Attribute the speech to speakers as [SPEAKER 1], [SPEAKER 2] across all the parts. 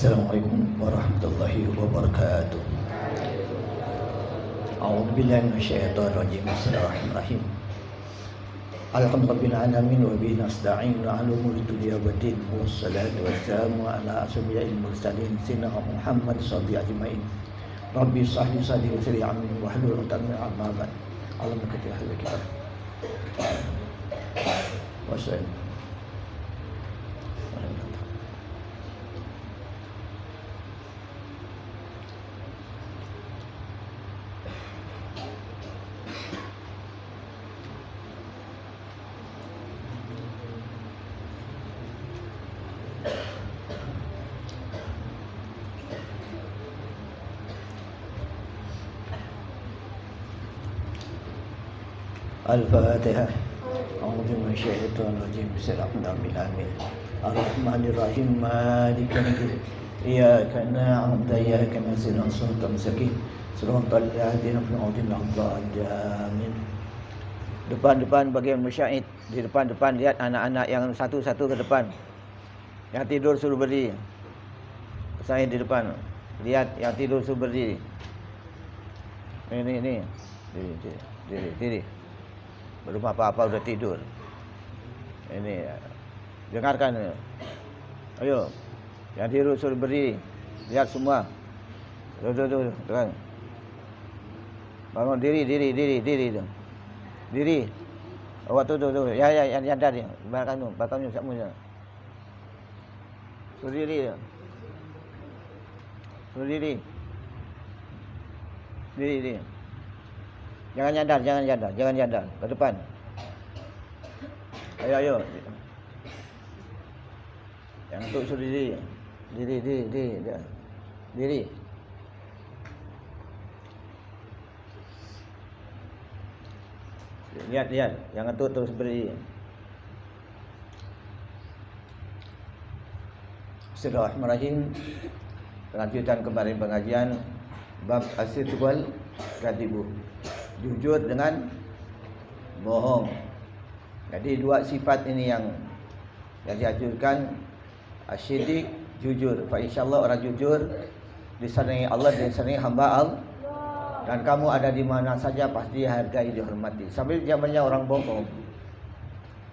[SPEAKER 1] Assalamualaikum warahmatullahi wabarakatuh. A'udzubillahi minasyaitonir rajim. Bismillahirrahmanirrahim. Alhamdulillahil alamin wa bihi nasta'in ala umuri dunya waddin. Wassalatu wassalamu ala asyrafil mursalin sayyidina Muhammad sallallahu alaihi wasallam. Rabbi shrah li sadri wa yassir li amri wahlul 'uqdatam min lisani yafqahu qawli. Wassalam. Al-Fatihah. A'udzu minasyaitonir rajim. Bismillahirrahmanirrahim. Ar-Rahmanir-Rahim. Maliki yaumiddin. Iyyaka na'budu wa iyyaka nasta'in. Shiratal mustaqim. Shiratal ladzina an'amta 'alaihim. Depan bagian musyahid. Di depan lihat anak-anak yang satu-satu ke depan. Yang tidur suruh berdiri. Saya di depan. Lihat yang tidur suruh berdiri. Ini. Diri. Belum apa-apa udah tidur. Ini dengarkan. Ayo. Yang tidur suruh berdiri. Lihat semua. Tuh. Bangun diri. Diri. Oh tuh. Ya yang tadi. Belakang semua. Suruh diri. Diri. Jangan nyandar ke depan. Ayo. Yang untuk suruh diri. Lihat, yang itu terus berdiri. Bismillahirrahmanirrahim. Lanjutan kemarin pengajian bab as-sidq wal kadhib. Jujur dengan bohong. Jadi dua sifat ini yang dianjurkan. Asyidik, jujur. Fa insyaallah orang jujur disenangi Allah dan disenangi hamba Allah. Dan kamu ada di mana saja pasti dihargai, dihormati. Sambil zamannya orang bohong.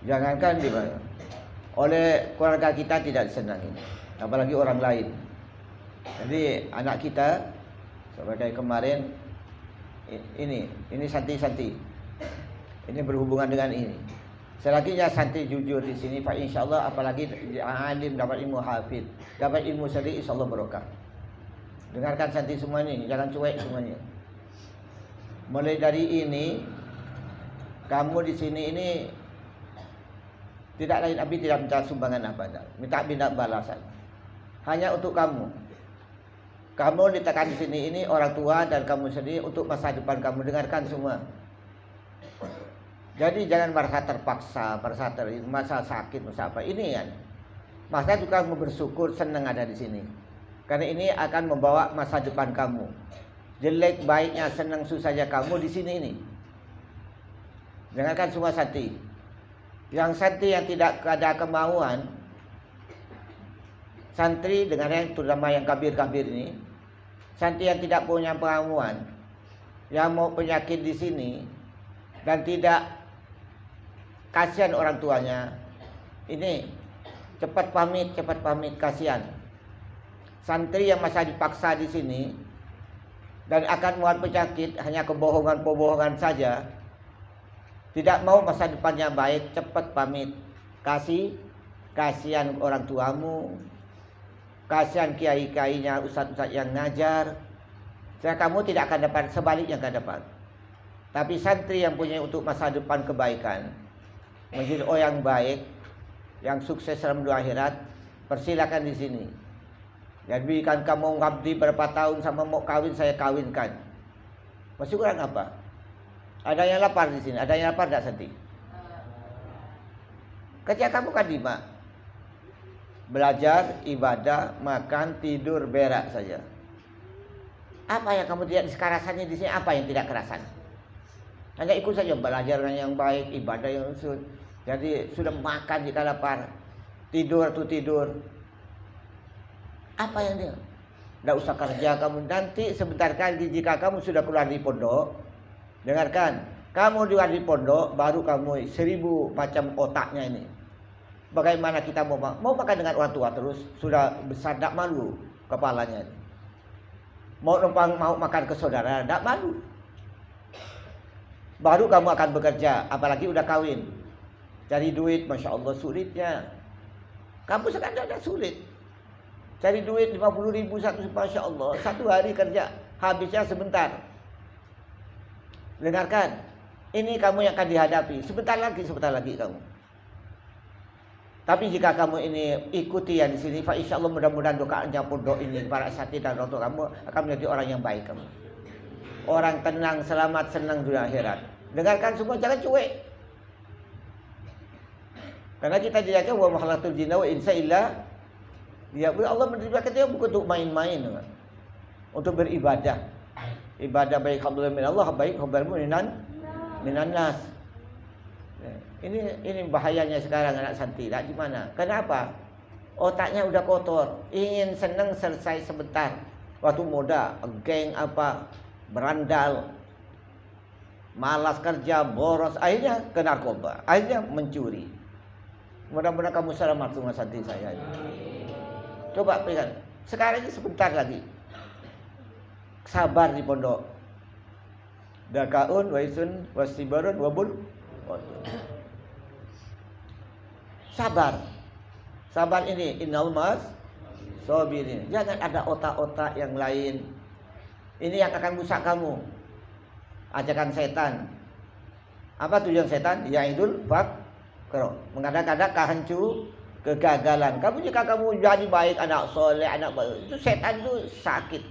[SPEAKER 1] Jangankan di mana. Oleh keluarga kita tidak disenangi, apalagi orang lain. Jadi anak kita sebagai kemarin ini santi. Ini berhubungan dengan ini. Selakinya santi jujur di sini, fa insyaallah apalagi alim dapat ilmu hafid, dapat ilmu syar'i, insyaallah barokah. Dengarkan santi semua ini, jangan cuek semuanya. Mulai dari ini, kamu di sini ini tidak lain tidak minta sumbangan apa, minta balasan. Hanya untuk kamu. Kamu ditekan di sini ini orang tua dan kamu sendiri untuk masa depan kamu, dengarkan semua. Jadi jangan merasa terpaksa, merasa sakit, merasa apa. Ini kan. Masa juga kamu bersyukur, senang ada di sini. Karena ini akan membawa masa depan kamu. Jelek baiknya, senang susahnya kamu di sini ini. Dengarkan semua santi. Yang santi yang tidak ada kemauan, santri dengan yang terutama yang kabir-kabir ini, santri yang tidak punya pengalaman, yang mau penyakit di sini dan tidak kasihan orang tuanya, ini cepat pamit, kasihan. Santri yang masa dipaksa di sini dan akan muat penyakit hanya kebohongan saja, tidak mau masa depannya baik, cepat pamit. Kasihan orang tuamu, kasihan kiai-kiainya, ustaz-ustaz yang ngajar. Kamu tidak akan dapat, sebaliknya akan dapat. Tapi santri yang punya untuk masa depan kebaikan, menjadi orang yang baik, yang sukses dalam dunia akhirat, persilakan di sini. Jadi kan kamu ngabdi berapa tahun sama mau kawin, saya kawinkan. Masih kurang apa? Ada yang lapar di sini, ada yang lapar tidak santri? Ketika kamu kan lima, belajar, ibadah, makan, tidur, berak saja. Apa yang kamu tidak kerasannya di sini? Apa yang tidak kerasan? Hanya ikut saja, belajar yang baik, ibadah yang usul. Jadi sudah makan jika lapar, tidur tuh tidur. Apa yang dia? Tidak usah kerja kamu. Nanti sebentar kali jika kamu sudah keluar di pondok, dengarkan, kamu keluar di pondok, baru kamu 1000 macam otaknya ini. Bagaimana kita mau makan dengan orang tua terus, sudah besar, tidak malu kepalanya. Mau makan ke saudara, tidak malu. Baru kamu akan bekerja, apalagi udah kawin. Cari duit, Masya Allah sulitnya. Kamu sekarang ada sulit. Cari duit 50.000 Masya Allah. Satu hari kerja, habisnya sebentar. Dengarkan, ini kamu yang akan dihadapi. Sebentar lagi kamu. Tapi jika kamu ini ikuti yang di sini, insya Allah mudah-mudahan doanya pondok ini para asatidz dan orang tua kamu akan menjadi orang yang baik kamu. Orang tenang, selamat, senang dunia akhirat. Dengarkan semua, jangan cuek. Karena kita dijaga wa ma khalaqtul jinna wa insa illa ya Allah menciptakan kita bukan untuk main-main, untuk beribadah. Ibadah baik hablum min Allah, baik hablum minan nas. Ini bahayanya sekarang anak santri. Nah, gimana? Kenapa? Otaknya udah kotor, ingin senang selesai sebentar. Waktu muda, geng apa, berandal, malas kerja, boros, akhirnya ke narkoba, akhirnya mencuri. Mudah-mudahan kamu selamat semua santri saya. Coba pegang. Sekarang ini sebentar lagi. Sabar di pondok. Dakaun, waisun, wasibarun, wabul. Sabar ini innal mas sabirin. Jangan ada otak-otak yang lain. Ini yang akan rusak kamu. Ajakan setan. Apa tujuan setan? Yaidul faqr. Mengada-ngada kegagalan. Jika kamu jadi baik, anak soleh, anak baik, itu setan itu sakit.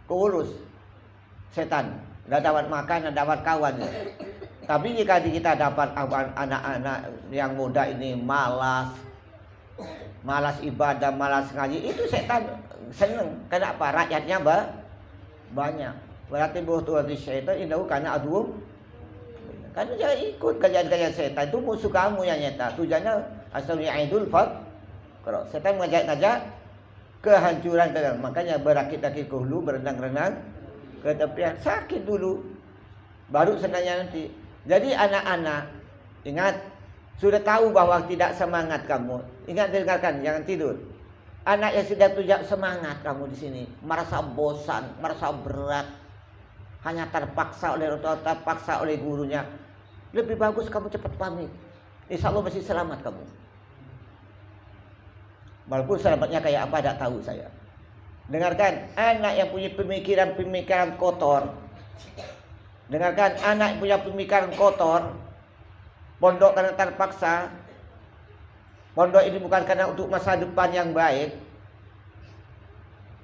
[SPEAKER 1] Keurus. Setan. Tidak dapat makan, tidak dapat kawan. Tapi jika kita dapat anak-anak yang muda ini malas ibadah, malas ngaji, itu setan seneng. Kenapa? Rakyatnya banyak. Berarti butuh syaitan indahu kana aduum. Kan jangan ikut kajian-kajian setan, itu musuh kamu yang nyata. Tujuannya asalnya aidul faqr. Setan mengajak-ngajak kehancuran kalian. Makanya berakit-akit ke hulu, berenang-renang ke tepian, sakit dulu. Baru senangnya nanti. Jadi anak-anak, ingat, sudah tahu bahwa tidak semangat kamu. Ingat, dengarkan, jangan tidur. Anak yang sudah tidak semangat kamu di sini, merasa bosan, merasa berat, hanya terpaksa oleh orang tua, terpaksa oleh gurunya. Lebih bagus kamu cepat pamit. Insya Allah masih selamat kamu. Walaupun selamatnya kayak apa, tidak tahu saya. Dengarkan, anak yang punya pemikiran kotor. Dengarkan, anak yang punya pemikiran kotor, pondok karena terpaksa. Pondok ini bukan karena untuk masa depan yang baik,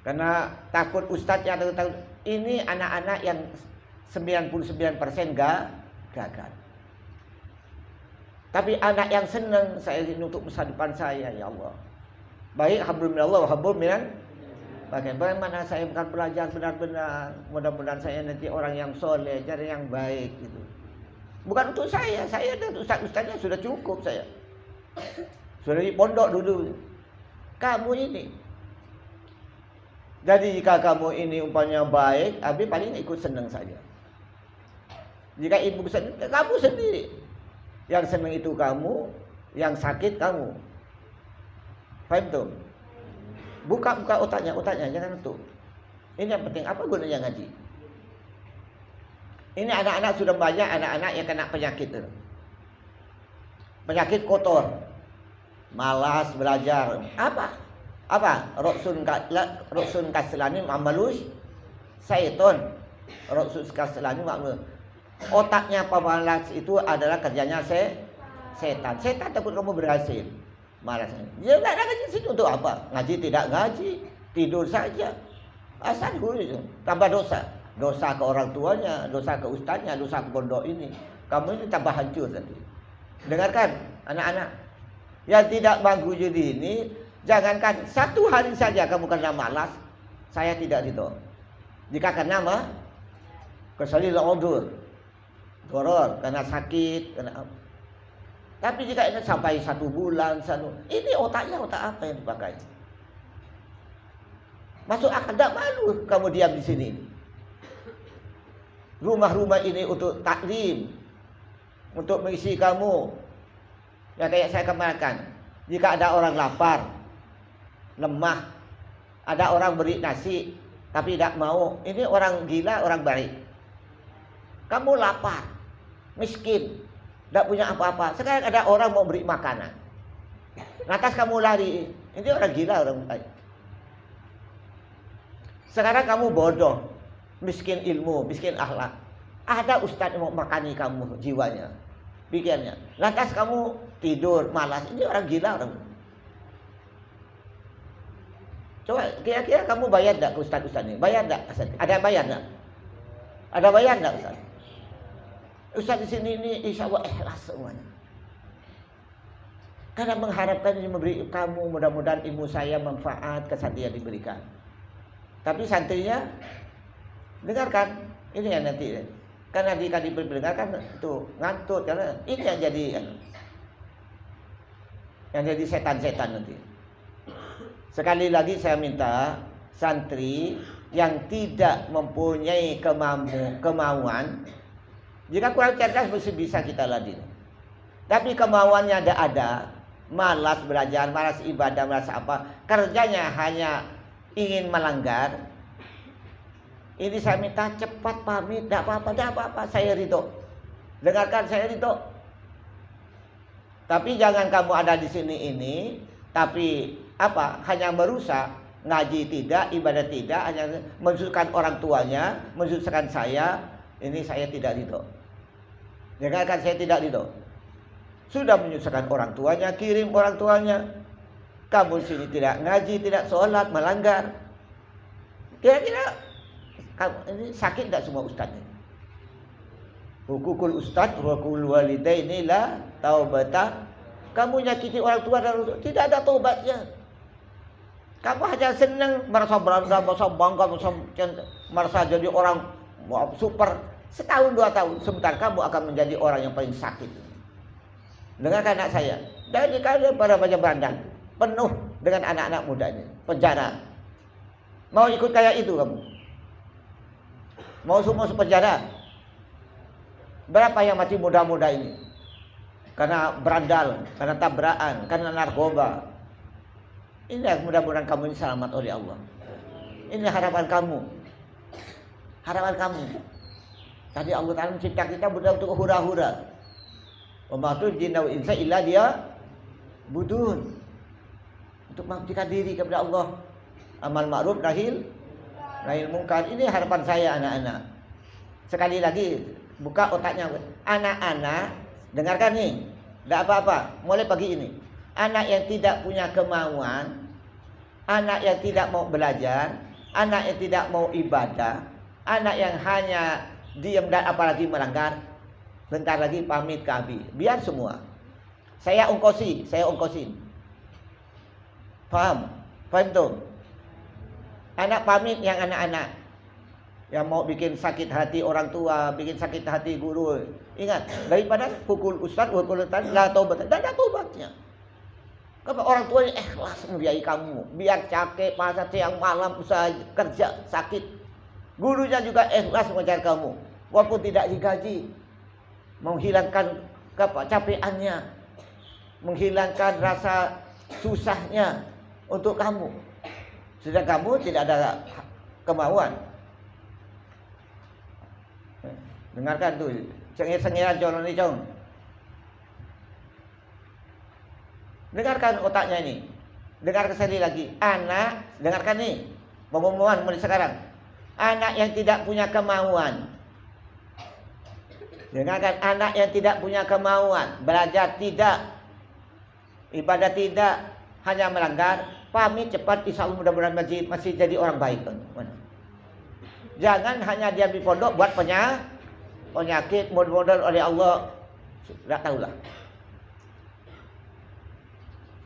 [SPEAKER 1] karena takut ustadznya atau takut. Ini anak-anak yang 99% gagal. Tapi anak yang senang, saya ini untuk masa depan saya, ya Allah. Baik, hablum minallah wa hablum minan. Bagaimana saya bukan belajar benar-benar, mudah-mudahan saya nanti orang yang soleh, jadi yang baik gitu. Bukan untuk saya dan ustaz-ustaznya sudah cukup saya. Sudah di pondok dulu. Kamu ini. Jadi jika kamu ini umpamanya baik, Abi paling ikut senang saja. Jika ibu senang, kamu sendiri. Yang senang itu kamu, yang sakit kamu. Faham tuh? Buka otaknya, jangan itu. Ini yang penting, apa gunanya ngaji? Ini anak-anak sudah banyak anak-anak yang kena penyakit itu. Penyakit kotor. Malas belajar. Apa? Roksun kaslani amalus syaiton. Roksun kaslani amalus. Otaknya pemalas itu adalah kerjanya setan. Setan takut kamu berhasil. Malas. Ya enggak ada ngaji sini untuk apa? Ngaji tidak ngaji, tidur saja. Asal itu tambah dosa. Dosa ke orang tuanya, dosa ke ustaznya, dosa ke pondok ini. Kamu ini tambah hancur nanti. Dengarkan anak-anak. Yang tidak bagus jadi ini, jangankan satu hari saja kamu kena malas, saya tidak ridho. Jika kena kecuali udzur, doror, kena sakit, kena apa. Tapi jika ini sampai 1 bulan, ini otaknya otak apa yang dipakai? Masuk akal, tidak malu kamu diam di sini. Rumah-rumah ini untuk taklim, untuk mengisi kamu. Ya kayak saya kemarin, jika ada orang lapar, lemah, ada orang beri nasi, tapi tidak mau, ini orang gila, orang baik. Kamu lapar, miskin, tidak punya apa-apa. Sekarang ada orang mau beri makanan. Lantas kamu lari, ini orang gila, orang baik. Sekarang kamu bodoh, miskin ilmu, miskin akhlak. Ada ustadz yang mau makani kamu jiwanya, pikirnya. Lantas kamu tidur, malas. Ini orang gila, orang. Coba kira-kira kamu bayar enggak ke ustadz ini? Bayar enggak? Ada bayar enggak? Ada bayar enggak ustadz? Ustadz di sini ini insya Allah ikhlas semuanya. Karena mengharapkan ini memberi kamu, mudah-mudahan ilmu saya manfaat, kesatian diberikan. Tapi santrinya dengarkan, ini yang nanti karena jika diperdengarkan itu ngantuk, karena ini yang jadi setan-setan nanti. Sekali lagi saya minta santri yang tidak mempunyai kemauan, jika kurang cerdas mesti bisa kita ladeni. Tapi kemauannya ada, malas belajar, malas ibadah, malas apa, kerjanya hanya ingin melanggar. Ini saya minta cepat pamit, tidak apa-apa, saya ridho. Dengarkan, saya ridho. Tapi jangan kamu ada di sini ini, tapi hanya merusak, ngaji tidak, ibadah tidak, hanya mensusahkan orang tuanya, mensusahkan saya. Ini saya tidak ridho. Dengarkan, saya tidak ridho. Sudah menyusahkan orang tuanya, kirim orang tuanya. Kamu di sini tidak ngaji, tidak sholat, melanggar. Kira-kira kamu ini sakit tidak semua ustaz ini? Hukukul ustaz wa kul walidaini la taubata. Kamu nyakiti orang tua dan tidak ada taubatnya. Kamu hanya senang, merasa bangga, merasa jadi orang super. Setahun 2 tahun, sebentar kamu akan menjadi orang yang paling sakit. Dengarkan anak saya, dari kalian pada baca Bandan penuh dengan anak-anak muda ini, penjara. Mau ikut kayak itu kamu? Mau semua penjara? Berapa yang mati muda-muda ini? Karena berandal, karena tabrakan, karena narkoba. Ini yang mudah-mudahan kamu ini selamat oleh Allah. Ini harapan kamu. Harapan kamu. Tadi Allah Ta'ala mencipta kita bukan untuk hura-hura. Wa ma tujinna wa insa illa dia budun. Untuk mengabdikan diri kepada Allah. Amal ma'ruf nahi munkar. Ini harapan saya anak-anak. Sekali lagi buka otaknya. Anak-anak dengarkan nih. Tidak apa-apa. Mulai pagi ini. Anak yang tidak punya kemauan, anak yang tidak mau belajar, anak yang tidak mau ibadah, anak yang hanya diam dan apalagi melanggar, bentar lagi pamit ke Abi. Biar semua. Saya ongkosin. Paham? Paham tuh? Anak pamit yang anak-anak yang mau bikin sakit hati orang tua, bikin sakit hati guru. Ingat, daripada pukul ustaz, pukul ustaz, la taubat. Dan ada taubatnya. Kalau orang tuanya ikhlas membiayai kamu, biar capek masa siang malam usaha kerja sakit. Gurunya juga ikhlas mengajar kamu, walaupun tidak digaji, menghilangkan kecapeannya, menghilangkan rasa susahnya untuk kamu. Sedang kamu tidak ada kemauan. Dengarkan tuh, cengir-cengiran colon ini cong. Dengarkan otaknya ini. Dengarkan sekali lagi. Anak, dengarkan nih. Pengumuman mulai sekarang. Anak yang tidak punya kemauan. Dengarkan, anak yang tidak punya kemauan. Belajar tidak. Ibadah tidak. Hanya melanggar. Pamit cepat, insya Allah mudah-mudahan masih jadi orang baik. Jangan hanya diam di pondok buat penyakit modal oleh Allah. Tidak tahulah.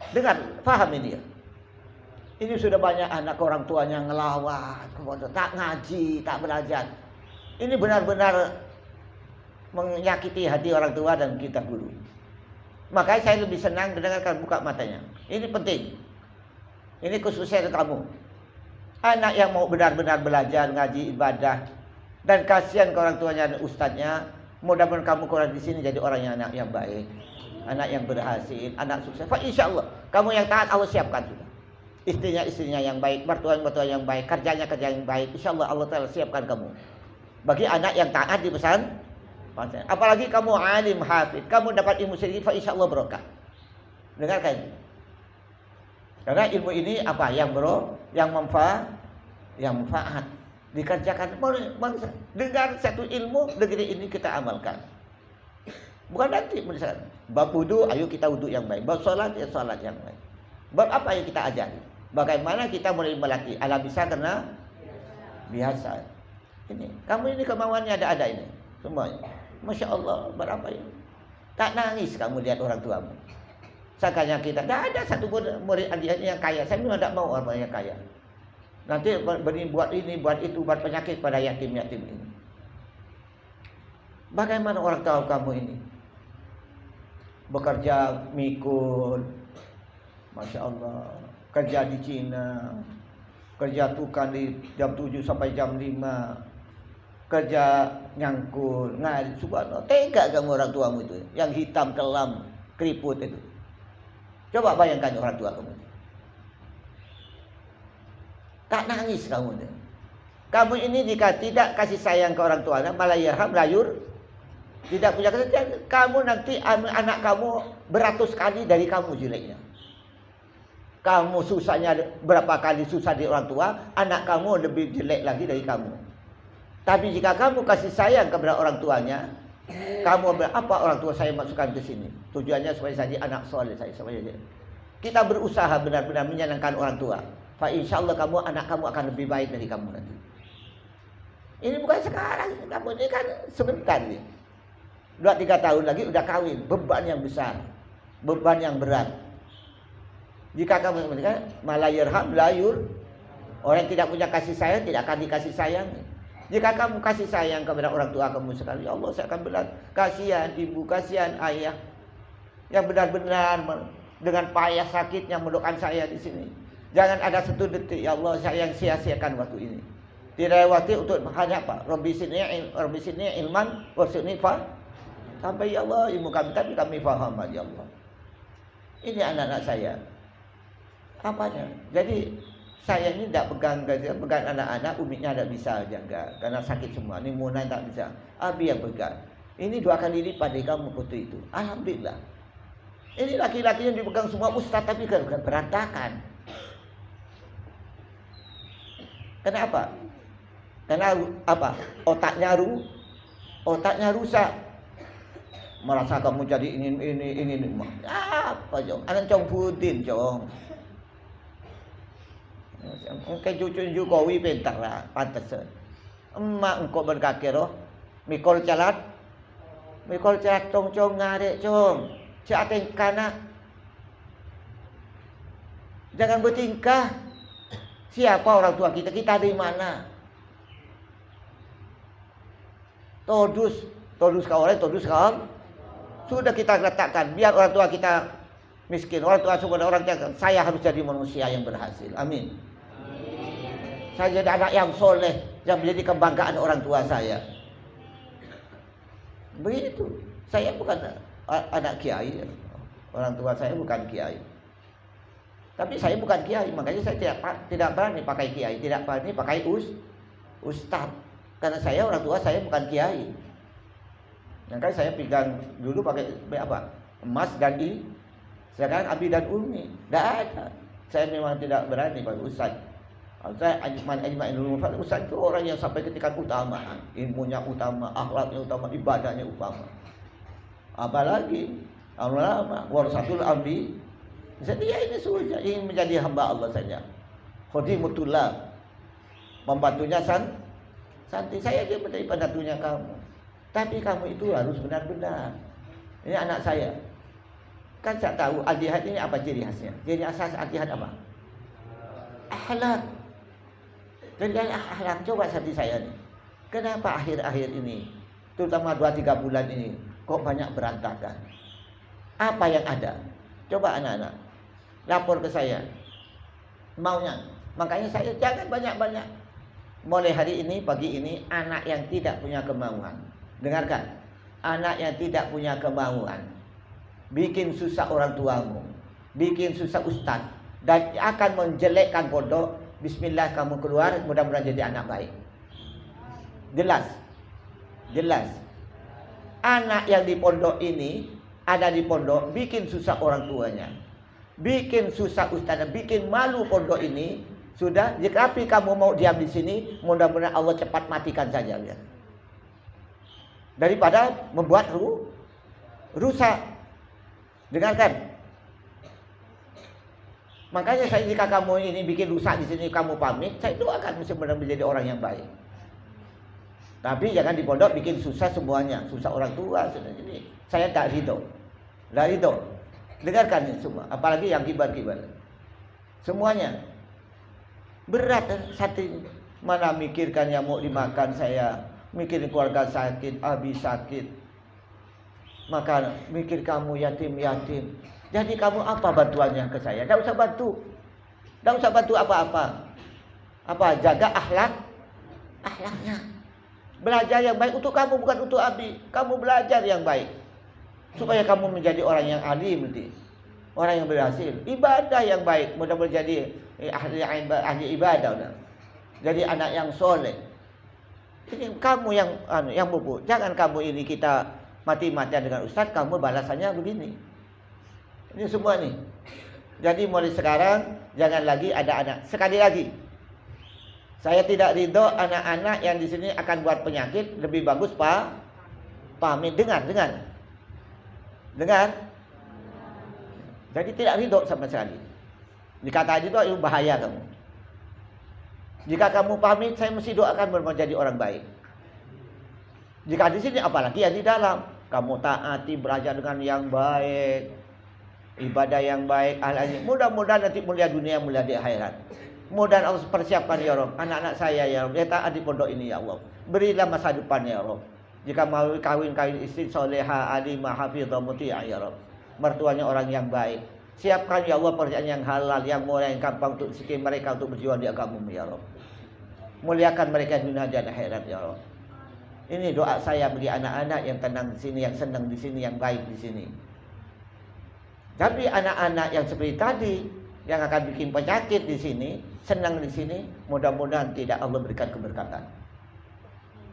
[SPEAKER 1] Dengar, faham ini ya. Ini sudah banyak anak orang tuanya ngelawat, tak ngaji, tak belajar. Ini benar-benar menyakiti hati orang tua dan kita guru. Makanya saya lebih senang mendengarkan, buka matanya. Ini penting. Ini khususnya kamu. Anak yang mau benar-benar belajar, ngaji, ibadah, dan kasihan ke orang tuanya dan ustadznya, mudah-mudahan kamu keluar di sini jadi orang yang anak yang baik. Anak yang berhasil, anak sukses. Insya Allah, kamu yang taat Allah siapkan sudah. Istrinya yang baik, mertua yang baik, kerja yang baik. Insya Allah Allah Ta'ala siapkan kamu. Bagi anak yang taat di pesan. Apalagi kamu alim hafid, kamu dapat ilmu sedikit, insya Allah berkah. Dengarkan. Karena ilmu ini apa? Yang manfaat. Dikerjakan. Dengar satu ilmu, negeri ini kita amalkan. Bukan nanti misalkan bab wudu, ayo kita wudu yang baik. Bab sholat, ya sholat yang baik. Bab apa yang kita ajari? Bagaimana kita mulai melatih? Ala bisa karena biasa. Ini, kamu ini kemauannya ada ini semuanya. Masya Allah, berapa ini? Tak nangis kamu lihat orang tuamu. Sakanya kita, tidak ada satu murid yang kaya. Saya memang tidak mau orang yang kaya. Nanti buat ini, buat itu, buat penyakit pada yatim-yatim ini. Bagaimana orang tua kamu ini? Bekerja mikul, Masya Allah, kerja di Cina, kerja tukang di jam 7 sampai jam 5, kerja nyangkul, ngaji, subhanallah, tega kamu orang tuamu itu, yang hitam kelam, keriput itu. Coba bayangkan orang tua kamu. Tak nangis kamu. Kamu ini jika tidak kasih sayang ke orang tuanya, malah yarham layur. Tidak punya kesetiaan, kamu nanti anak kamu beratus kali dari kamu jeleknya. Kamu susahnya berapa kali susah di orang tua, anak kamu lebih jelek lagi dari kamu. Tapi jika kamu kasih sayang kepada orang tuanya, kamu apa orang tua saya masukkan ke sini? Tujuannya supaya jadi anak soleh saya. Kita berusaha benar-benar menyenangkan orang tua. Fa insyaallah anak kamu akan lebih baik dari kamu nanti. Ini bukan sekarang, kamu ini kan sebentar nih. 2-3 tahun lagi udah kawin, beban yang besar, beban yang berat. Jika kamu menikah, malah yarham layur, orang yang tidak punya kasih sayang tidak akan dikasih sayang. Jika kamu kasih sayang kepada orang tua kamu sekali, ya Allah saya akan bilang kasihan ibu, kasihan ayah yang benar-benar dengan payah sakitnya mendoakan saya di sini. Jangan ada satu detik, ya Allah saya yang sia-siakan waktu ini. Dilewati untuk hanya apa? Rabbi sini ilman warzuqni fa. Sampai ya Allah ilmu kami, tapi kami faham ya Allah. Ini anak-anak saya. Apanya? Jadi saya ini tidak pegang anak-anak, umiknya tidak bisa jaga karena sakit semua. Ini Muna tak bisa. Abi yang pegang. Ini 2 kali lipat dari kamu putri itu. Alhamdulillah. Ini laki-laki yang dipegang semua ustaz tapi kan berantakan. Kenapa? Karena apa? Otaknya rusak. Merasa kamu jadi ini apa jong? Anak cong Budin jong. Mungkin cucu Jokowi pintar lah, pantesan. Emak engkau berkaki roh, mikol calat cong ngarek cong. Ciateng kana. Jangan bertingkah. Siapa orang tua kita? Kita dari mana? Todus kau orang, todus kau. Sudah kita letakkan, biar orang tua kita miskin, orang tua kepada orang jaga. Saya harus jadi manusia yang berhasil. Amin. Saya jadi anak yang soleh, yang menjadi kebanggaan orang tua saya. Begitu. Saya bukan anak kiai. Orang tua saya bukan kiai. Tapi saya bukan kiai, makanya saya tidak berani pakai kiai, tidak berani pakai ustaz. Karena saya orang tua saya bukan kiai. Makanya saya pegang dulu pakai apa? Emas dan sekarang abi dan umi. Tidak ada. Saya memang tidak berani pakai ustaz. Saya ajma'in dulu. Ustaz itu orang yang sampai ketika utama, ilmunya utama, akhlaknya utama, ibadahnya utama. Apalagi ulama warasatul anbi. Jadi ya ini saja ingin menjadi hamba Allah saja. Khadimutullah. Membantunya santai. Saya aja menjadi pembantunya kamu. Tapi kamu itu harus benar-benar. Ini anak saya. Kan saya tahu al-jihad ini apa ciri khasnya. Ciri khas al-jihad apa? Akhlak. Dan akhlak coba seperti saya nih. Kenapa akhir-akhir ini, terutama 2-3 bulan ini, kok banyak berantakan? Apa yang ada? Coba anak-anak lapor ke saya. Maunya. Makanya saya jangan banyak-banyak. Mulai hari ini, pagi ini, anak yang tidak punya kemauan. Dengarkan. Anak yang tidak punya kemauan, bikin susah orang tuamu, bikin susah ustaz, dan akan menjelekkan pondok. Bismillah kamu keluar, mudah-mudahan jadi anak baik. Jelas. Anak yang di pondok ini, ada di pondok, bikin susah orang tuanya, bikin susah ustaz, bikin malu pondok ini. Sudah, jika kamu mau diam di sini, mudah-mudahan Allah cepat matikan saja. Ya. Daripada membuat rusak. Dengarkan. Makanya saya jika kamu ini bikin rusak di sini, kamu pamit, saya doakan benar-benar menjadi orang yang baik. Tapi jangan di pondok bikin susah semuanya, susah orang tua. Ini saya tak ridho. Dengarkan ini semua, apalagi yang kibar-kibar. Semuanya berat satu ini. Mana mikirkan yang mau dimakan saya, mikirin keluarga sakit, abi sakit. Maka mikir kamu yatim. Jadi kamu apa bantuannya ke saya? Tidak usah bantu. Tidak usah bantu apa-apa. Apa? Jaga akhlaknya. Belajar yang baik untuk kamu, bukan untuk abi. Kamu belajar yang baik. Supaya kamu menjadi orang yang alim nanti. Orang yang berhasil. Ibadah yang baik. Mudah-mudahan jadi ahli ibadah. Jadi anak yang soleh. Ini kamu yang buku. Jangan kamu ini kita mati-matian dengan ustaz, kamu balasannya begini. Ini semua nih. Jadi mulai sekarang jangan lagi ada anak. Sekali lagi, saya tidak ridho anak-anak yang di sini akan buat penyakit. Lebih bagus pamit. Dengar. Jadi tidak ridho sama sekali. Jika tadi itu bahaya kamu. Jika kamu pamit, saya mesti doakan menjadi orang baik. Jika di sini apalagi yang di dalam, kamu taati, belajar dengan yang baik, ibadah yang baik, mudah-mudahan nanti mulia dunia, mulia di akhirat. Mudah Allah persiapkan ya Rabb anak-anak saya ya Rabb, dia taat di pondok ini ya Allah. Berilah masa depan ya Rabb. Jika mau kawin istri soleha, alimah, hafizah, muti'ah ya Rabb. Mertuanya orang yang baik. Siapkan ya Allah pekerjaan yang halal, yang mulia, yang gampang untuk sikit mereka untuk berjuang di agamamu ya Rabb. Muliakan mereka di dunia dan akhirat ya Rabb. Ini doa saya bagi anak-anak yang tenang di sini, yang senang di sini, yang baik di sini. Tapi anak-anak yang seperti tadi, yang akan bikin penyakit di sini, senang di sini, mudah-mudahan tidak Allah berikan keberkatan.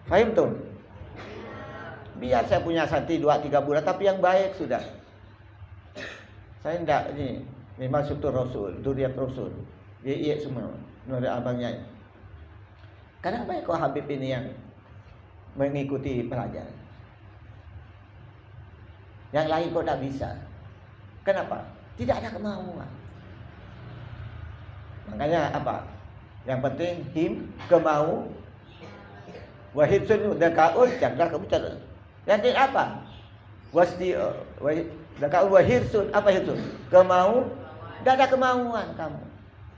[SPEAKER 1] Fahim tuh? Biar saya punya santri 2-3 bulan, tapi yang baik sudah. Saya tidak ini masuk tu Rasul, duriat Rasul. Iya semua, menurut abangnya. Kenapa kok Habib ini yang mengikuti pelajaran? Yang lain kok tidak bisa? Kenapa? Tidak ada kemauan. Makanya apa? Yang penting kemau. Wahidsun dakaul cerdas kamu cerdas. Nanti apa? Dakaul wahidsun apa itu? Kemau. Tidak ada kemauan kamu.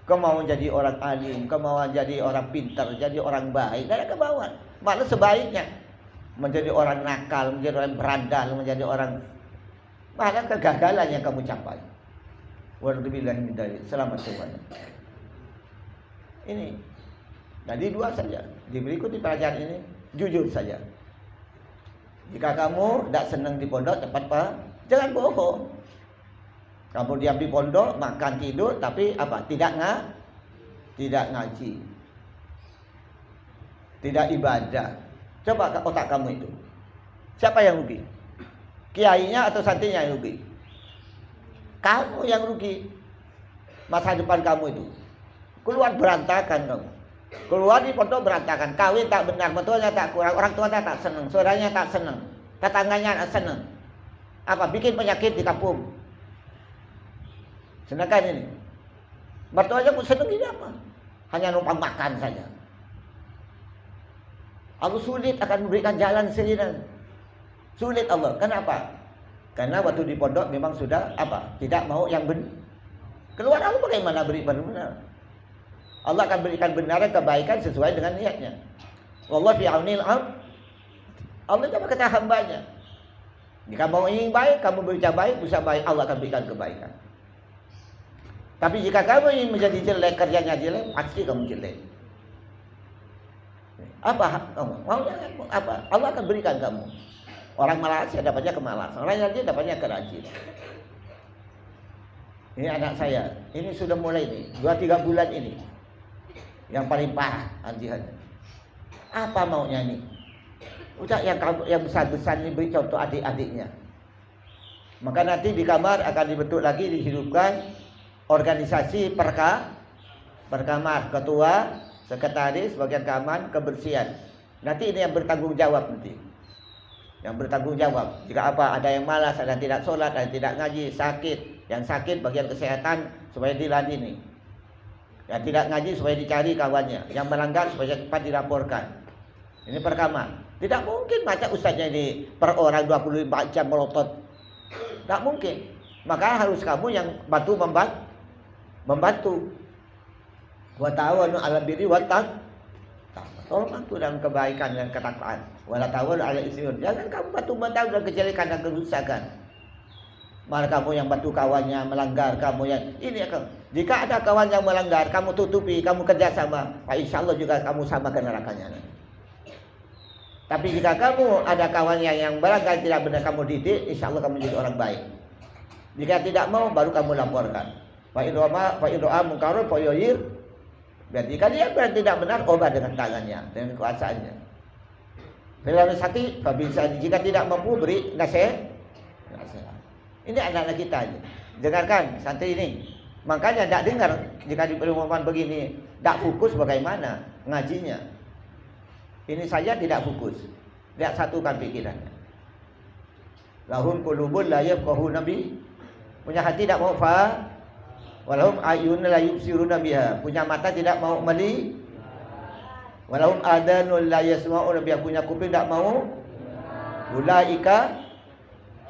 [SPEAKER 1] Kemauan jadi orang alim, kemauan jadi orang pintar, jadi orang baik. Tidak ada kemauan. Malah sebaiknya menjadi orang nakal, menjadi orang berandal, menjadi orang. Malah kegagalan yang kamu capai. Walhamdulillah min dzalik. Selamat semuanya. Ini. Jadi dua saja. Di berikuti pelajaran ini jujur saja. Jika kamu tidak senang di pondok, jangan bohong. Kamu diam di pondok, makan tidur, tapi apa? Tidak ngaji, tidak ibadah. Coba ke otak kamu itu. Siapa yang rugi? Kiainya atau santrinya yang rugi? Kamu yang rugi. Masa depan kamu itu keluar berantakan kamu. Keluar di pondok berantakan, kawin tak benar, mertuanya tak kurang, orang tuanya tak senang, saudaranya tak senang, tetangganya tak senang. Apa? Bikin penyakit di kampung. Sedangkan ini, mertuanya pun senang ini apa? Hanya numpang makan saja. Allah sulit akan memberikan jalan sendiri. Sulit Allah. Kenapa? Karena waktu di pondok memang sudah apa? Tidak mau yang benar. Keluar Allah bagaimana beri benar? Allah akan berikan benar kebaikan sesuai dengan niatnya. Wallahu fi aunil abd. Allah coba kata hambanya. Jika mau ingin baik, kamu berusaha baik, Allah akan berikan kebaikan. Tapi jika kamu ingin menjadi jelek, kerjanya jelek, pasti kamu jelek. Apa kamu? Maunya apa? Allah akan berikan kamu. Orang malas ya dapatnya kemalas, orang rajin dapatnya kerajin. Ini anak saya, ini sudah mulai nih, 2-3 bulan ini. Yang paling parah anjihannya. Apa maunya nih? Udah yang besar-besar ini beri contoh adik-adiknya. Maka nanti di kamar akan dibentuk lagi, dihidupkan organisasi perkamar, ketua, sekretaris, bagian keamanan, kebersihan. Nanti ini yang bertanggung jawab nanti. Yang bertanggung jawab. Jika apa ada yang malas, ada yang tidak sholat, ada yang tidak ngaji, sakit. Yang sakit bagian kesehatan supaya diladeni. Yang tidak ngaji supaya dicari kawannya, yang melanggar supaya cepat dilaporkan. Ini perkamar. Tidak mungkin baca ustaznya ini per orang 24 jam melotot. Tidak mungkin. Maka harus kamu yang membantu. Wa ta'awanu 'alal birri wat taqwa. Tolong bantu dalam kebaikan dan ketakwaan. Wala ta'awanu 'alal itsmi. Jangan kamu bantu dalam kejelekan dan kerusakan. Malah kamu yang bantu kawannya melanggar, kamu yang ini akan. Jika ada kawan yang melanggar, kamu tutupi, kamu kerjasama, insya Allah juga kamu sama ke nerakanya. Tapi jika kamu ada kawan yang melanggar tidak benar, kamu didik, insya Allah kamu jadi orang baik. Jika tidak mau, baru kamu laporkan. Fa idro'a munkarun fa yughayir. Berarti jika dia tidak benar, ubah dengan tangannya, dengan kuasaannya. Bila sakit, jika tidak mampu beri nasihat. Ini anak-anak kita aja. Dengarkan santri ini. Makanya tidak dengar jika di pengumuman begini, tidak fokus bagaimana ngajinya. Ini saja tidak fokus. Tidak satukan pikirannya. Lahum qulubun la yafqahuna bi. Punya hati tidak mau faham. Walahum ayun la yubsiruna biha. Punya mata tidak mau melihat. Walahum adanun la yasma'una biha. Punya kuping tidak mau. Ulaika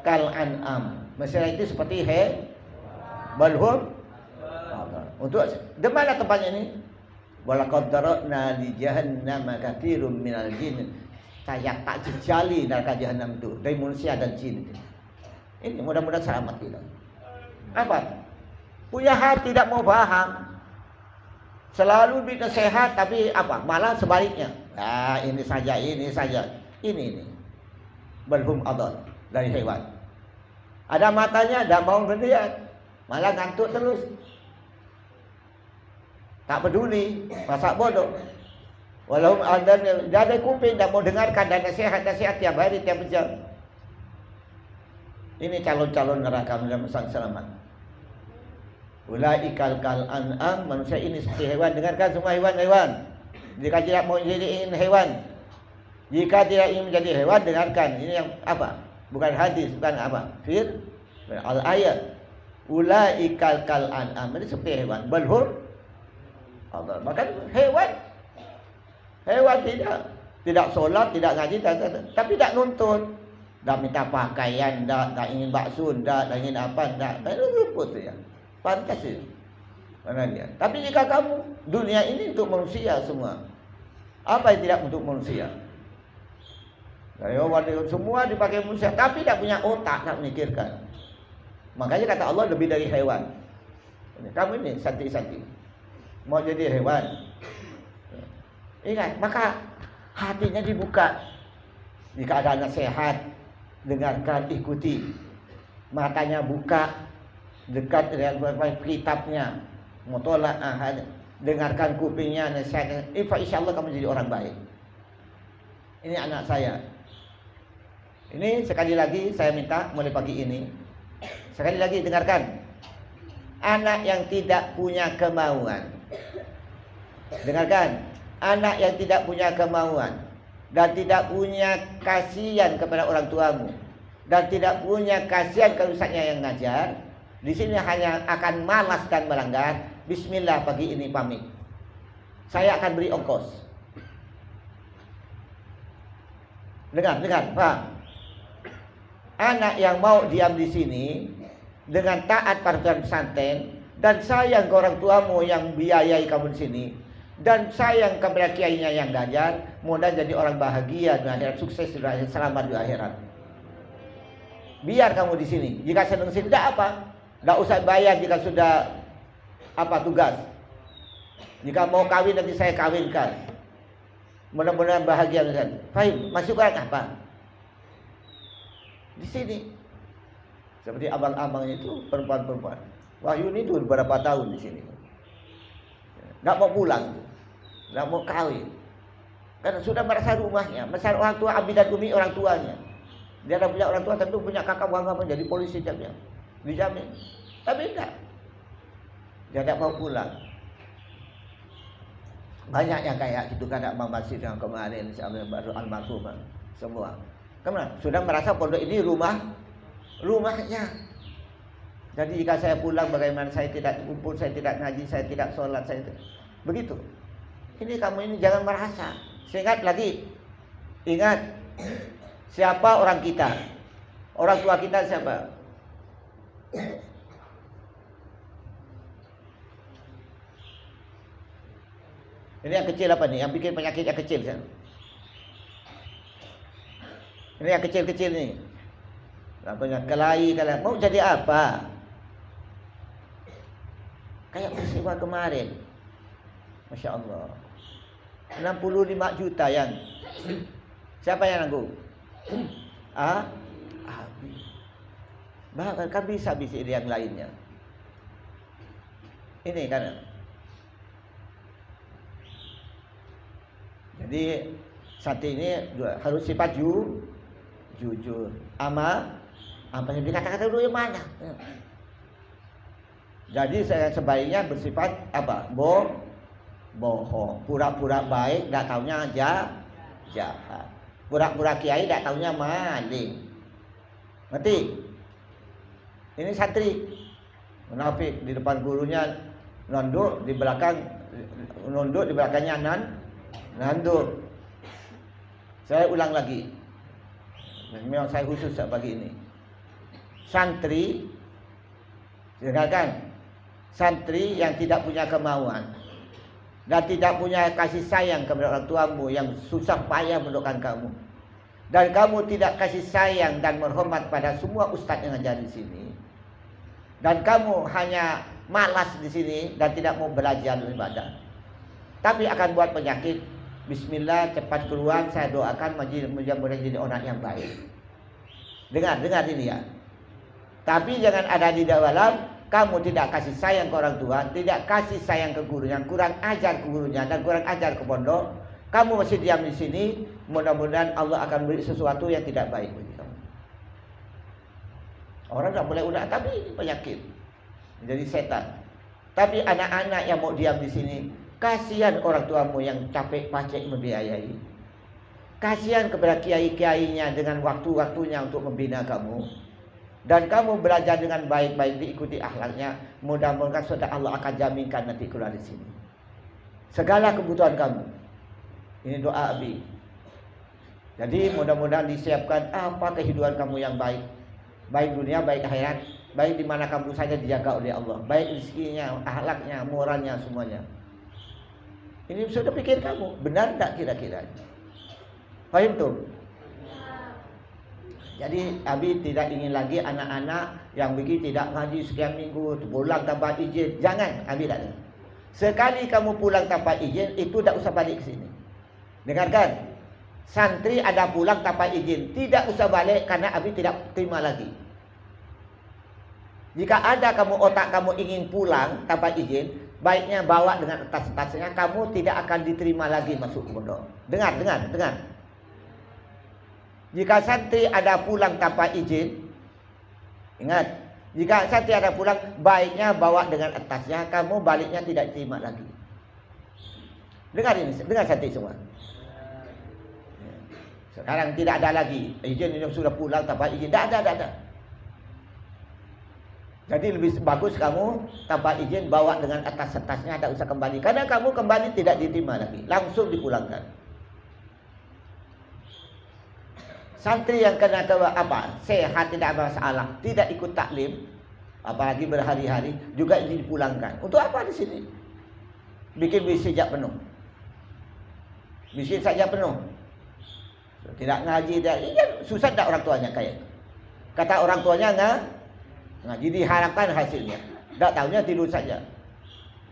[SPEAKER 1] kal an'am. Masalah itu seperti balhum. Untuk di mana tempatnya ini? Walaqad dara'na li jahannam katsirum minal jin. Saya tak jejali neraka jahanam itu dari manusia dan jin. Ini mudah-mudahan selamat kita. Apa? Punya hati tidak mau paham. Selalu dinasehat tapi apa? Malah sebaliknya. Ah, ini saja. Ini. Balhum adall dari hewan. Ada matanya, tidak mau melihat, malah ngantuk terus. Tak peduli, masa bodoh. Walau ada kuping, tidak mau dengarkan dan nasihat tiap hari, tiap jam. Ini calon-calon neraka mudah-mudahan selamat. Ulaikal kal an'am, manusia ini seperti hewan. Dengarkan semua hewan-hewan. Jika tidak mau jadi hewan, jika tidak ingin menjadi hewan, dengarkan. Ini yang apa? Bukan hadis, bukan apa? Al-ayat. Ulaikal kal an'am. Ini seperti hewan. Balhum Allah. Bahkan hewan tidak sholat, tidak ngaji, tapi tidak nuntut. Tak minta pakaian, tak ingin bakso, tak ingin apa, tak luput ya. Pantas ya. Mana dia? Tapi jika kamu dunia ini untuk manusia semua. Apa yang tidak untuk manusia? Semua dipakai manusia, tapi tidak punya otak, tak memikirkan. Makanya kata Allah lebih dari hewan. Kamu ini santri-santri mau jadi hewan. Ingat, maka hatinya dibuka. Jika ada nasihat, dengarkan, ikuti. Matanya buka, dekat dengan kitabnya, mutola'ah, dengarkan kupingnya, nasihatnya. Insya Allah kamu jadi orang baik. Ini anak saya. Ini sekali lagi saya minta mulai pagi ini. Sekali lagi dengarkan. Anak yang tidak punya kemauan. Dengarkan. Anak yang tidak punya kemauan dan tidak punya kasihan kepada orang tuamu dan tidak punya kasihan ke ustaznya yang ngajar, di sini hanya akan malas dan melanggar. Bismillah, pagi ini pamit. Saya akan beri ongkos. Dengar, paham? Anak yang mau diam di sini dengan taat peraturan pesantren dan sayang ke orang tuamu yang biayai kamu di sini, dan sayang kepada kiainya yang ngajar, mudah jadi orang bahagia di akhirat, sukses di akhirat, selamat di akhirat. Biar kamu di sini. Jika senang sini, tidak apa, tidak usah bayar jika sudah tugas. Jika mau kawin nanti saya kawinkan. Mudah-mudahan bahagia. Fahim, masukkan apa? Di sini. Seperti abang-abangnya itu perempuan-perempuan. Wahyu ini tuh berapa tahun di sini. Tidak mau pulang, tidak mau kawin, karena sudah merasa rumahnya, merasa orang tua, abi dan umi orang tuanya. Dia ada punya orang tua, tentu punya kakak bangga menjadi polisi jamnya, dijamin. Tapi tidak, dia tidak mau pulang. Banyak yang kayak gitu kan, Bang Basir yang kemarin, baru almarhum semua. Karena sudah merasa pondok ini rumahnya. Jadi jika saya pulang, bagaimana saya tidak kumpul, saya tidak ngaji, saya tidak sholat, saya tidak. Begitu. Ini kamu ini jangan merasa. Ingat lagi, ingat siapa orang kita, orang tua kita siapa? Ini yang kecil apa nih? Yang bikin penyakit yang kecil kan? Ini yang kecil-kecil nih. Namanya kelahi, mau jadi apa? Kayak peristiwa kemarin, Masya Allah, 65 juta yang siapa yang nanggung? Habis. Bahkan kan bisa yang lainnya. Ini kan. Jadi saat ini harus sifat jujur. Apa yang dikatakan dulu yang mana? Jadi saya sebaiknya bersifat bohong, pura-pura baik, tidak taunya jahat. Pura-pura kiai, tidak taunya maling. Ngerti? Ini santri munafik, di depan gurunya nunduk, di belakangnya nunduk. Saya ulang lagi. Memang saya khusus bagi ini. Santri, dengarkan. Santri yang tidak punya kemauan dan tidak punya kasih sayang kepada orang tuamu yang susah payah mendoakan kamu, dan kamu tidak kasih sayang dan menghormat pada semua ustadz yang ngajar di sini, dan kamu hanya malas di sini dan tidak mau belajar ibadah, tapi akan buat penyakit. Bismillah, cepat keluar. Saya doakan mudah-mudahan jadi orang yang baik. Dengar ini ya. Tapi jangan ada di dalam kamu tidak kasih sayang ke orang tua, tidak kasih sayang ke gurunya, kurang ajar ke gurunya dan kurang ajar ke pondok. Kamu masih diam di sini, mudah-mudahan Allah akan beri sesuatu yang tidak baik bagi kamu. Orang tak boleh udah, tapi ini penyakit, menjadi setan. Tapi anak-anak yang mau diam di sini, kasihan orang tuamu yang capek pacek membiayai. Kasihan kepada kiai-kiainya dengan waktu-waktunya untuk membina kamu. Dan kamu belajar dengan baik-baik, diikuti akhlaknya. Mudah-mudahan sudah Allah akan jaminkan nanti keluar di sini segala kebutuhan kamu. Ini doa Abi. Jadi mudah-mudahan disiapkan apa kehidupan kamu yang baik, baik dunia, baik akhirat, baik di mana kamu saja dijaga oleh Allah, baik rezekinya, akhlaknya, moralnya, semuanya. Ini sudah pikir kamu, benar tak kira-kira? Paham tuh? Jadi Abi tidak ingin lagi anak-anak yang pergi tidak ngaji sekian minggu, pulang tanpa izin. Jangan, Abi tak ada. Sekali kamu pulang tanpa izin, itu tak usah balik ke sini. Dengarkan, santri ada pulang tanpa izin, tidak usah balik karena Abi tidak terima lagi. Jika ada otak kamu ingin pulang tanpa izin, baiknya bawa dengan tas-tasnya, kamu tidak akan diterima lagi masuk pondok. Dengar. Jika santri ada pulang tanpa izin, ingat, jika santri ada pulang, baiknya bawa dengan tasnya, kamu baliknya tidak diterima lagi. Dengar ini, dengar santri semua. Sekarang tidak ada lagi izin yang sudah pulang tanpa izin, tidak ada. Jadi lebih bagus kamu tanpa izin bawa dengan tas-tasnya, tak usah kembali. Karena kamu kembali tidak diterima lagi, langsung dipulangkan. Santri yang kena sehat, tidak ada masalah, tidak ikut taklim, apalagi berhari-hari, juga dipulangkan. Untuk apa di sini? Bikin sajak penuh. Tidak ngaji, susah tak orang tuanya kayak. Kata orang tuanya ngaji, diharapkan hasilnya. Tak tahunya tidur saja.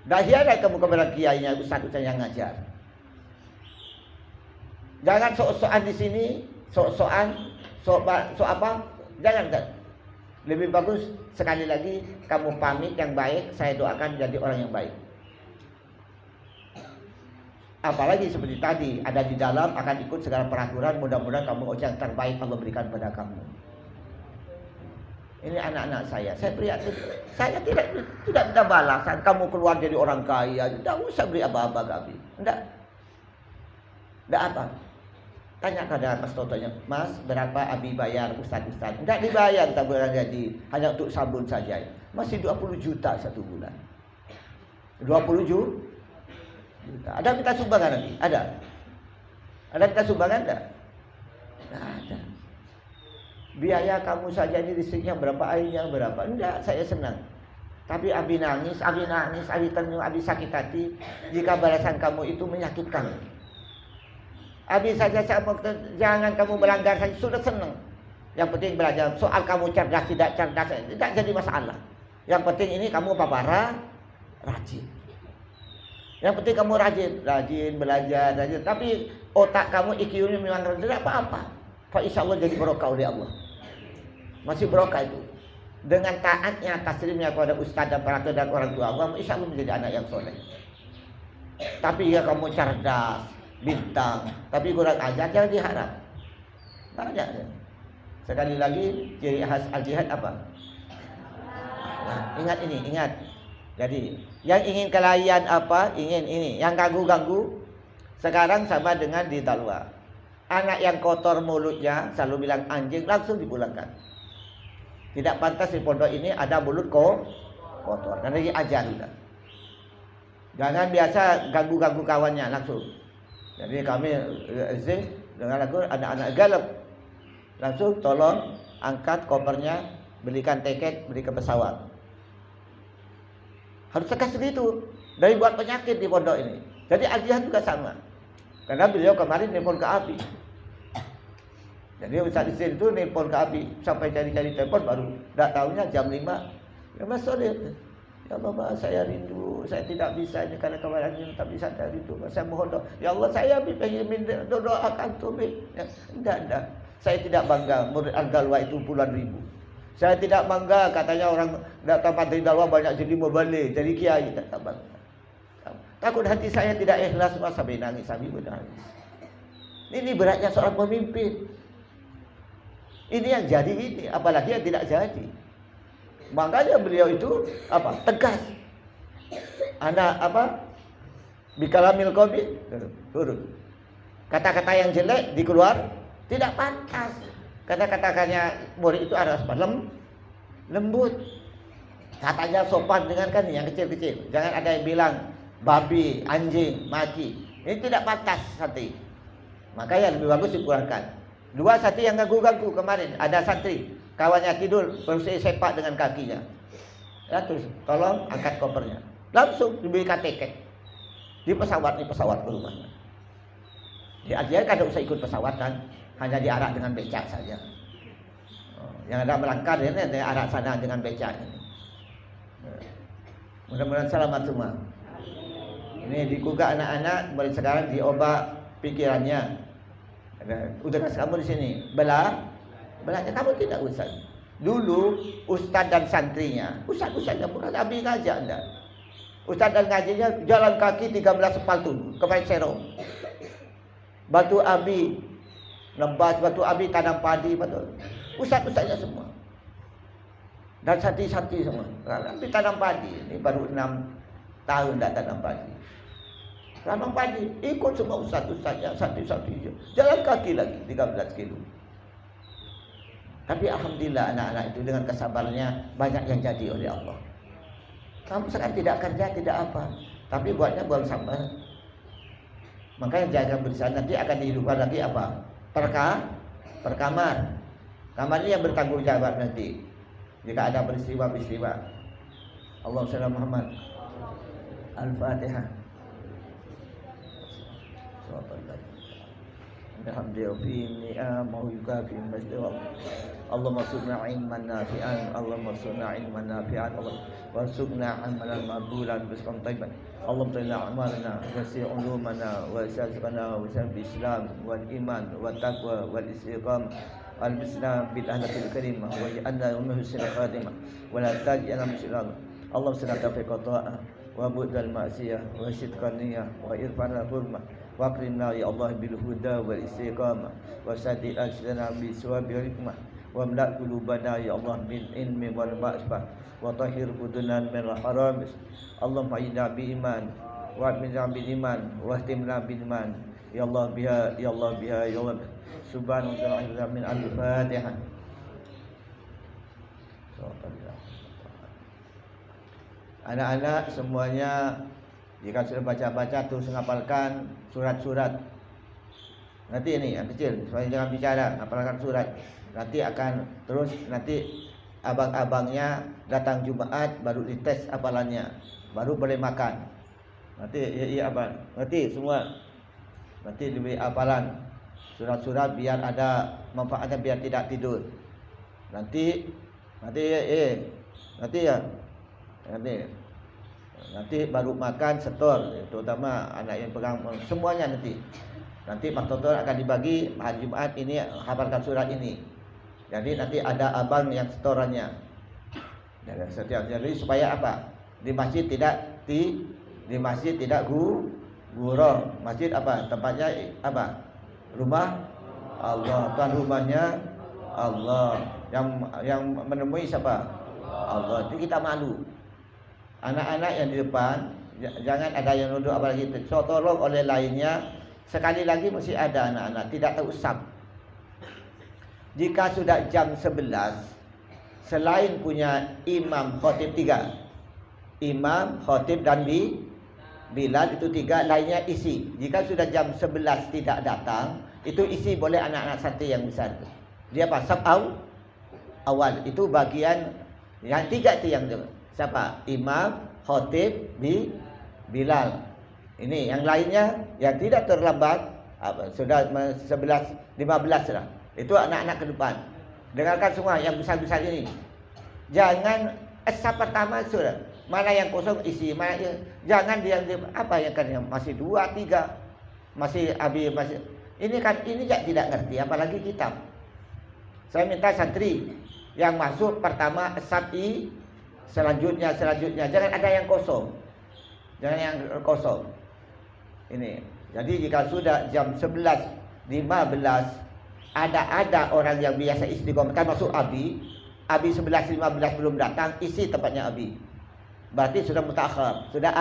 [SPEAKER 1] Dah hianat kamu kepada kiainya, ustaz-ustaz yang ngajar. Jangan sok-sokan di sini. Sok apa? Jangan. Lebih bagus sekali lagi kamu pamit yang baik, saya doakan jadi orang yang baik. Apalagi seperti tadi, ada di dalam akan ikut segala peraturan, mudah-mudahan kamu yang terbaik Allah berikan pada kamu. Ini anak-anak saya prihatin. Saya tidak minta balasan, kamu keluar jadi orang kaya, tidak usah beri apa-apa kami. Tidak apa. Tanya kepada Mas Totonya, Mas, berapa Abi bayar Ustaz-Ustaz? Tidak dibayar tabungan gaji, hanya untuk sabun saja. Masih 20 juta satu bulan. 20 juta. Ada minta sumbangan nanti? Ada minta sumbangan? Tidak ada. Biaya kamu saja ini listriknya berapa, airnya berapa? Tidak, saya senang. Tapi Abi nangis, Abi ternyuh, Abi sakit hati jika balasan kamu itu menyakitkan. Abi saja jangan kamu melanggar saja, sudah senang. Yang penting belajar. Soal kamu cerdas tidak cerdas tidak jadi masalah. Yang penting ini kamu rajin. Yang penting kamu rajin belajar. Tapi otak kamu IQ-nya memang rendah, tidak apa-apa. Fa insyaallah jadi barokah oleh Allah. Masih barokah itu. Dengan taatnya, taslimnya kepada ustaz dan peraturan dan orang tua Allah, insyaallah menjadi anak yang soleh. Tapi ya kamu cerdas, bintang, tapi kurang ajar, jangan diharap. Banyak. Sekali lagi ciri khas al-jihad apa? Nah, ingat. Jadi yang ingin kalian ingin ini, yang ganggu-ganggu sekarang sama dengan di Talwa. Anak yang kotor mulutnya selalu bilang anjing, langsung dipulangkan. Tidak pantas di pondok ini ada mulut kotor. Karena diajar kita. Jangan biasa ganggu-ganggu kawannya langsung. Jadi kami dengan aku anak-anak galap langsung tolong angkat kopernya, belikan tiket, beli ke pesawat. Harus tegas begitu. Dari buat penyakit di pondok ini. Jadi al-jihad juga sama. Karena beliau kemarin nelpon ke Abi. Jadi Ustaz Isin itu nelpon ke Abi sampai cari-cari telepon baru. Tak tahunya jam 5. Ya Mas Soleh. Ya Bapak, saya rindu, saya tidak bisa ini karena kemarin ini tak bisa dari itu. Saya mohon doa. Ya Allah, saya pengen doakan tuh. Ya, enggak. Saya tidak bangga murid Al-Galwa itu puluhan ribu. Saya tidak bangga katanya orang datang Padri Dalwa banyak jadi mubalik, jadi kiai, tak bangga. Takut hati saya tidak ikhlas, sampai nangis, sampai menangis. Ini beratnya seorang pemimpin. Ini yang jadi ini, apalagi yang tidak jadi. Makanya beliau itu tegas. Anak bikalamil qabil turun. Kata-kata yang jelek dikeluar tidak pantas. Kata-katanya murid itu harus lembut. Katanya sopan dengan kan yang kecil-kecil. Jangan ada yang bilang babi, anjing, maki. Ini tidak pantas santri. Makanya lebih bagus dipulangkan. 2 santri yang ganggu-ganggu kemarin, ada santri kawannya tidur berusaha sepak dengan kakinya. Ya terus tolong angkat kopernya. Langsung diberikan tiket. Di pesawat ke rumahnya. Dia kan tidak usah ikut pesawat kan, hanya diarak dengan becak saja. Yang ada melangkah ini dari arah sana dengan becak ini. Mudah-mudahan selamat semua. Ini digugah anak-anak mulai sekarang diubah pikirannya. Udah kamu di sini, belahnya kamu tidak usah. Dulu ustaz dan santrinya, ustaz-ustaznya bukan abi ngajak anda. Ustaz dan ngajinya jalan kaki 13 sepaltun ke Serong. Batu abi, nebas batu abi, tanam padi, betul. Ustaz-ustaznya semua. Dan santri-santri semua. Tapi tanam padi, ini baru 6 tahun dah tanam padi. Tanam padi, ikut semua ustaz-ustaznya, santri-santri. Jalan kaki lagi 13 kilo. Tapi alhamdulillah anak-anak itu dengan kesabarannya banyak yang jadi oleh Allah. Kamu sekarang tidak kerja, tidak apa, tapi buatnya buang sampah. Makanya jangan berusaha, nanti akan dihidupkan lagi apa? Perkamar. Kamar ini yang bertanggung jawab nanti jika ada peristiwa-peristiwa. Allahumma shalli ala Muhammad. Al-Fatihah. Allahumma sunna ilman nafi'an, Allahumma sunna ilman nafi'an, warzuqna amalan maqbulan bismillah tayyiban. Allahumma inna amalana wa si' ulumana wa syafiqana wa syafi islam wal iman wa taqwa wal istiqamah al-bisna bil ahlatil karimah wa ja'alna min husnil khatimah wa la taj'alna musliman. Allahumma salli ala qata'a wa budal ma'siyah wa sidqan niyyah wa irfanal hurmah wa akrimna ya Allah bil huda wal istiqamah wa sadid ajlana bi sawabil hikmah wa amla qulubana ya Allah bil ilmi wal ma'rifah wa tahhir budunan min al haram. Allahumma inna bi iman wa minna bil iman wa ihtimna bil iman ya Allah biha ya Allah biha ya Allah subhanahu wa ta'ala min al-Fatihah. Anak-anak semuanya jika sudah baca-baca terus menghafalkan surat-surat. Nanti ini yang kecil, supaya jangan bicara, hafalkan surat. Nanti akan terus nanti abang-abangnya datang Jumat baru dites hafalannya, baru boleh makan. Nanti iya abang, nanti semua nanti diberi hafalan surat-surat biar ada manfaatnya, biar tidak tidur. Nanti baru makan setor, terutama anak yang pegang semuanya nanti Mas Toto akan dibagi hari Jumat ini hafalkan surat ini. Jadi nanti ada abang yang setorannya. Dan setiap hari supaya apa? Di masjid tidak gurau. Masjid apa? Tempatnya apa? Rumah Allah. Tuan rumahnya Allah. Yang menemui siapa? Allah. Itu kita malu. Anak-anak yang di depan jangan ada yang nunduk apalagi tolong oleh lainnya. Sekali lagi mesti ada anak-anak tidak terusap. Jika sudah jam 11, selain punya imam khotib 3, imam khotib dan Bilal itu 3, lainnya isi. Jika sudah jam 11 tidak datang, itu isi boleh anak-anak santri yang besar. Dia apa? Awal itu bagian yang 3 itu yang siapa? Imam, khotib, Bilal. Ini yang lainnya yang tidak terlambat sudah 11, 15 lah. Itu anak-anak ke depan. Dengarkan semua yang besar-besar ini. Jangan asap pertama sudah. Mana yang kosong isi, jangan dia apa yang kan masih 2, 3. Masih ini tidak ngerti apalagi kitab. Saya minta santri yang masuk pertama asap selanjutnya jangan ada yang kosong. Jangan yang kosong. Ini. Jadi jika sudah jam 11.15 ada orang yang biasa istiqomah kan masuk Abi 11.15 belum datang, isi tempatnya Abi. Berarti sudah mutakhir, sudah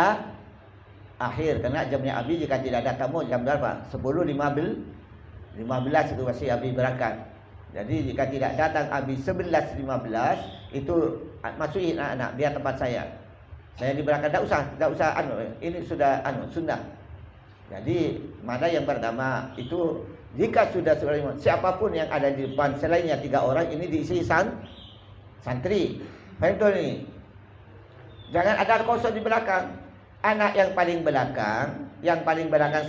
[SPEAKER 1] akhir karena jamnya Abi jika tidak ada tamu jam berapa? 10.15 itu masih Abi berangkat. Jadi jika tidak datang Abi 11.15 itu masukin anak-anak biar tempat saya. Saya diberangkat tidak usah ini sudah sunnah. Jadi mana yang pertama itu jika sudah siapapun yang ada di depan selainnya 3 orang ini diisi santri. Paham tuh ini? Jangan ada kosong di belakang. Anak yang paling belakang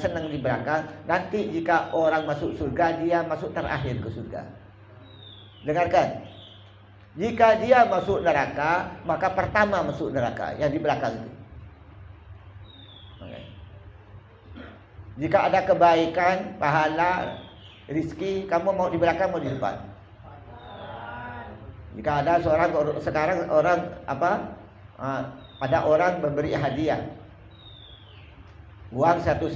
[SPEAKER 1] senang di belakang. Nanti jika orang masuk surga dia masuk terakhir ke surga. Dengarkan. Jika dia masuk neraka, maka pertama masuk neraka yang di belakang itu. Okay. Jika ada kebaikan, pahala, rizki, kamu mau di belakang mau di depan? Jika ada sekarang orang pada orang memberi hadiah uang 100.000,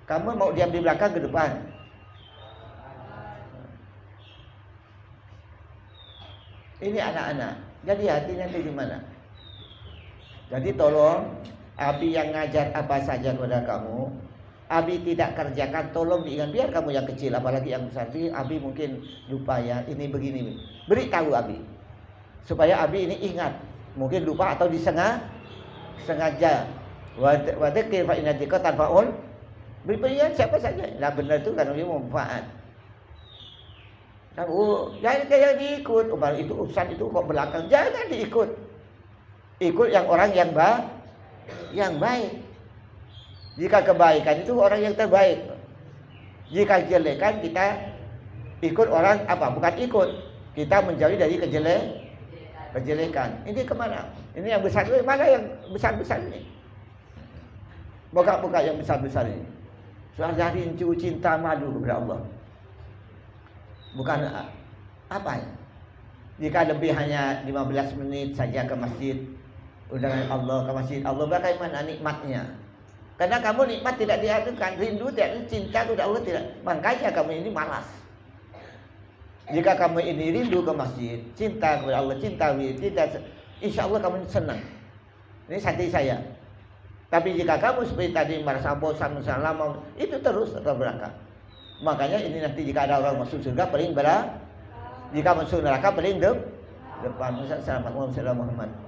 [SPEAKER 1] kamu mau diam di belakang ke depan? Ini anak-anak, jadi hati nanti gimana? Jadi tolong, Abi yang ngajar apa saja kepada kamu, Abi tidak kerjakan, tolong diingat. Biar kamu yang kecil, apalagi yang besar, Abi mungkin lupa ya, ini begini. Beritahu Abi, supaya Abi ini ingat. Mungkin lupa atau sengaja. Wadikir fa'inatika tanfa'un. Beri peringatan siapa saja. Nah benar itu kan dia manfaat. Jangan diikut. Itu urusan itu kok belakang. Jangan diikut. Ikut yang orang yang baik. Jika kebaikan itu orang yang terbaik. Jika kejelekan kita ikut orang Bukan ikut. Kita menjauhi dari kejelekan. Ini kemana? Ini yang besar. Mana yang besar-besar ini? Buka-buka yang besar-besar ini. Suara rindu cinta madu kepada Allah. Bukan apa ya? Jika lebih hanya 15 menit saja ke masjid, undangan Allah ke masjid Allah, bagaimana nikmatnya? Karena kamu nikmat tidak diadukan, rindu tidak, cinta kepada Allah tidak. Makanya kamu ini malas. Jika kamu ini rindu ke masjid, cinta kepada Allah, cinta insya Allah kamu senang. Ini hati saya. Tapi jika kamu seperti tadi merasa bosan, lama, itu terus terbelakang. Makanya ini nanti jika ada orang masuk surga paling jika masuk neraka paling depan. Assalamualaikum warahmatullahi wabarakatuh.